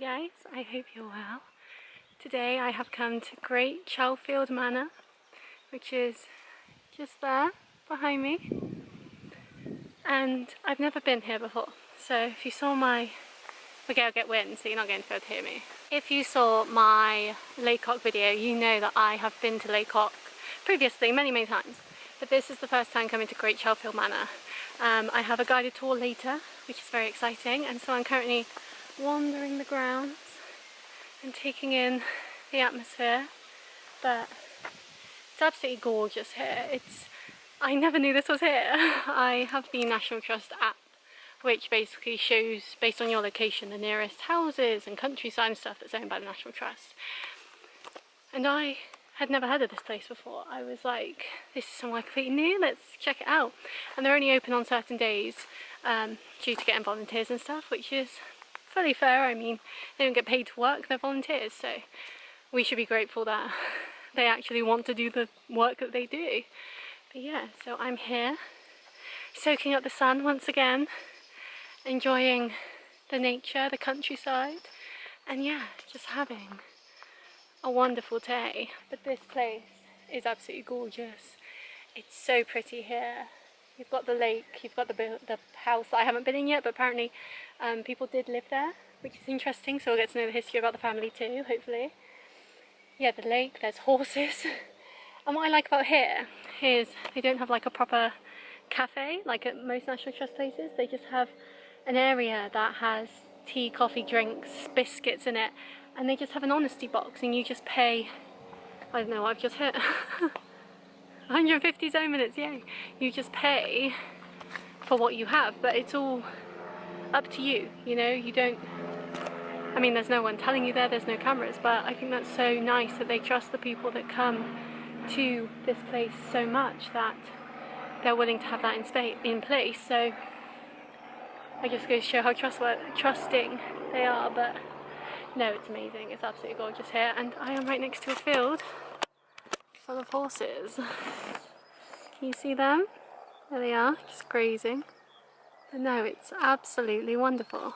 guys, I hope you're well. Today I have come to Great Chalfield Manor, which is just there behind me, and I've never been here before, so if you saw my... okay, I'll get wind so you're not going to be able to hear me. If you saw my Laycock video, you know that I have been to Laycock previously many times, but this is the first time coming to Great Chalfield Manor. I have a guided tour later, which is very exciting, and so I'm currently wandering the grounds and taking in the atmosphere, but it's absolutely gorgeous here. I never knew this was here. I have the National Trust app, which basically shows, based on your location, the nearest houses and countryside and stuff that's owned by the National Trust. And I had never heard of this place before. I was like, this is somewhere completely new, let's check it out. And they're only open on certain days due to getting volunteers and stuff, which is fully fair. I mean, they don't get paid to work, they're volunteers, so we should be grateful that they actually want to do the work that they do. But yeah, so I'm here, soaking up the sun once again, enjoying the nature, the countryside, and yeah, just having a wonderful day. But this place is absolutely gorgeous. It's so pretty here. You've got the lake, you've got the house that I haven't been in yet, but apparently people did live there, which is interesting, so we'll get to know the history about the family too, hopefully. Yeah, the lake, there's horses. And what I like about here is they don't have like a proper cafe like at most National Trust places. They just have an area that has tea, coffee, drinks, biscuits in it, and they just have an honesty box, and you just pay, I don't know what I've just hit, 150 zone minutes, yay! You just pay for what you have, but it's all up to you, you know, you don't, I mean there's no one telling you there's no cameras, but I think that's so nice that they trust the people that come to this place so much that they're willing to have that in place, so I just go to show how trusting they are. But no, it's amazing, it's absolutely gorgeous here, and I am right next to a field full of horses. Can you see them? There they are, just grazing. But no, it's absolutely wonderful.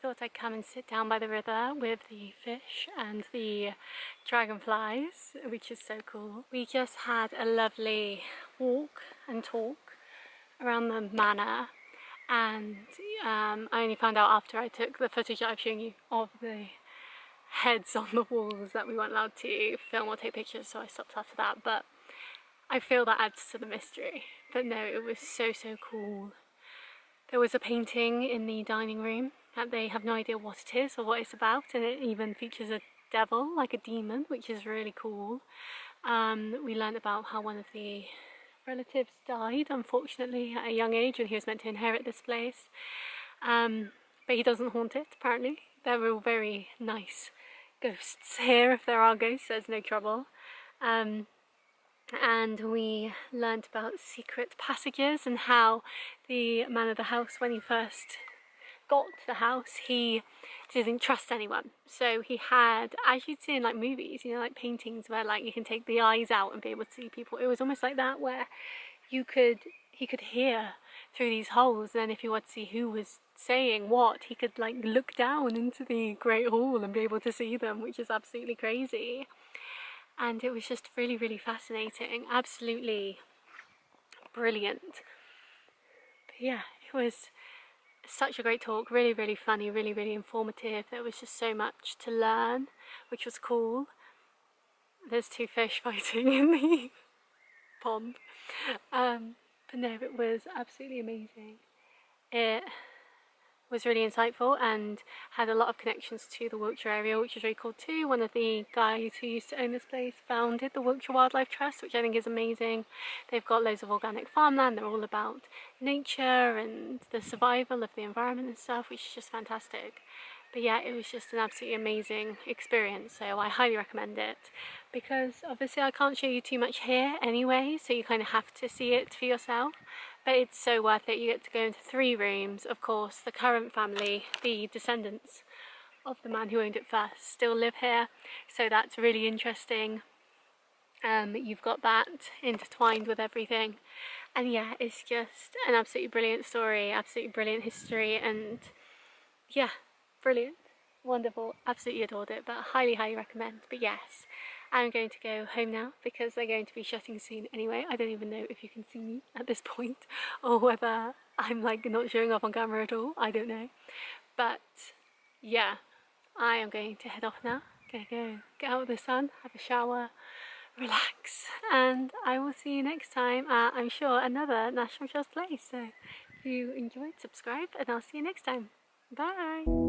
thought I'd come and sit down by the river with the fish and the dragonflies, which is so cool. We just had a lovely walk and talk around the manor, and I only found out after I took the footage that I've shown you of the heads on the walls that we weren't allowed to film or take pictures, so I stopped after that. But I feel that adds to the mystery. But no, it was so cool. There was a painting in the dining room that they have no idea what it is or what it's about, and it even features a devil, like a demon, which is really cool. We learned about how one of the relatives died, unfortunately, at a young age when he was meant to inherit this place. But he doesn't haunt it, apparently. They're all very nice ghosts here. If there are ghosts, there's no trouble. And we learnt about secret passages and how the man of the house, when he first got the house, he didn't trust anyone. So he had, as you'd see in like movies, you know, like paintings where like you can take the eyes out and be able to see people. It was almost like that, where he could hear through these holes, and then if you wanted to see who was saying what, he could like look down into the Great Hall and be able to see them, which is absolutely crazy. And it was just really fascinating, absolutely brilliant. But yeah, it was such a great talk, really funny, really informative. There was just so much to learn, which was cool. There's two fish fighting in the pond. But no, it was absolutely amazing. It was really insightful and had a lot of connections to the Wiltshire area, which is really cool too. One of the guys who used to own this place founded the Wiltshire Wildlife Trust, which I think is amazing. They've got loads of organic farmland. They're all about nature and the survival of the environment and stuff, which is just fantastic. But yeah, it was just an absolutely amazing experience, so I highly recommend it. Because obviously I can't show you too much here anyway, so you kind of have to see it for yourself. But it's so worth it. You get to go into 3 rooms. Of course, the current family, the descendants of the man who owned it first, still live here, so that's really interesting. You've got that intertwined with everything. And yeah, it's just an absolutely brilliant story, absolutely brilliant history, and yeah, brilliant, wonderful, absolutely adored it, but highly recommend. But yes, I'm going to go home now because they're going to be shutting soon anyway. I don't even know if you can see me at this point or whether I'm like not showing up on camera at all. I don't know. But yeah, I am going to head off now. Gonna go get out of the sun, have a shower, relax, and I will see you next time at, I'm sure, another National Trust place. So if you enjoyed, subscribe, and I'll see you next time. Bye!